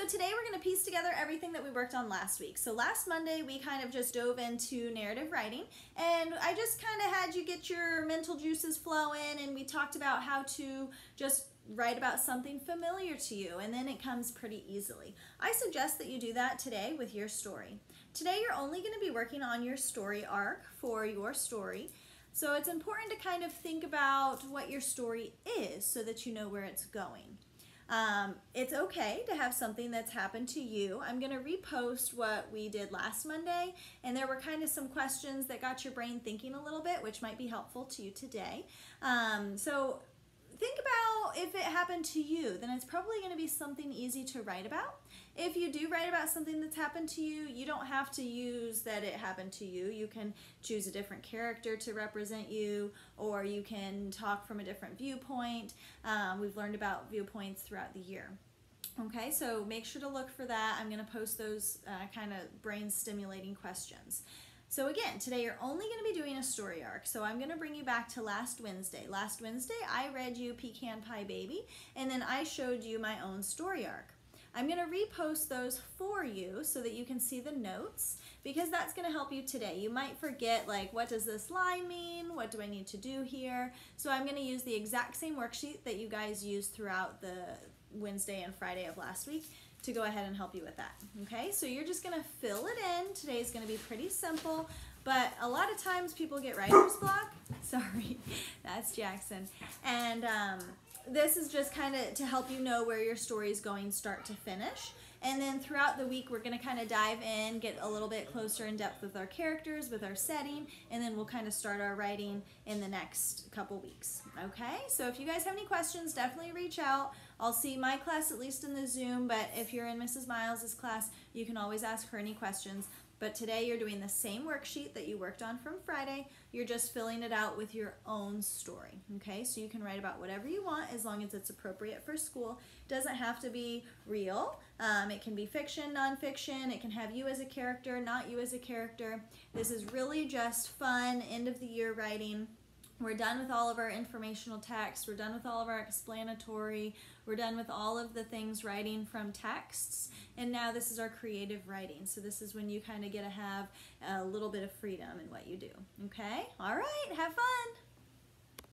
so today we're going to piece together everything that we worked on last week. So last Monday we kind of just dove into narrative writing, and I just kind of had you get your mental juices flowing, and we talked about how to just write about something familiar to you, and then it comes pretty easily. I suggest that you do that today with your story. Today you're only going to be working on your story arc for your story. So it's important to kind of think about what your story is so that you know where it's going. It's okay to have something that's happened to you. I'm going to repost what we did last Monday, and there were kind of some questions that got your brain thinking a little bit, which might be helpful to you today. So think about if it happened to you, then it's probably going to be something easy to write about. If you do write about something that's happened to you, you don't have to use that it happened to you. You can choose a different character to represent you, or you can talk from a different viewpoint. We've learned about viewpoints throughout the year. Okay, so make sure to look for that. I'm going to post those kind of brain stimulating questions. So again, today you're only going to be doing a story arc. So I'm going to bring you back to last Wednesday. Last Wednesday I read you Pecan Pie Baby, and then I showed you my own story arc. I'm going to repost those for you so that you can see the notes, because that's going to help you today. You might forget, like, what does this line mean? What do I need to do here? So I'm going to use the exact same worksheet that you guys used throughout the Wednesday and Friday of last week to go ahead and help you with that. Okay, so you're just going to fill it in. Today's going to be pretty simple, but a lot of times people get writer's block. Sorry, that's Jackson. And this is just kind of to help you know where your story is going start to finish. And then throughout the week, we're going to kind of dive in, get a little bit closer in depth with our characters, with our setting, and then we'll kind of start our writing in the next couple weeks. Okay, so if you guys have any questions, definitely reach out. I'll see my class at least in the Zoom, but if you're in Mrs. Miles's class, you can always ask her any questions. But today you're doing the same worksheet that you worked on from Friday. You're just filling it out with your own story. Okay, so you can write about whatever you want as long as it's appropriate for school. It doesn't have to be real. It can be fiction, nonfiction. It can have you as a character, not you as a character. This is really just fun, end of the year writing. We're done with all of our informational text. We're done with all of our explanatory. We're done with all of the things writing from texts. And now this is our creative writing. So this is when you kind of get to have a little bit of freedom in what you do. Okay? All right. Have fun.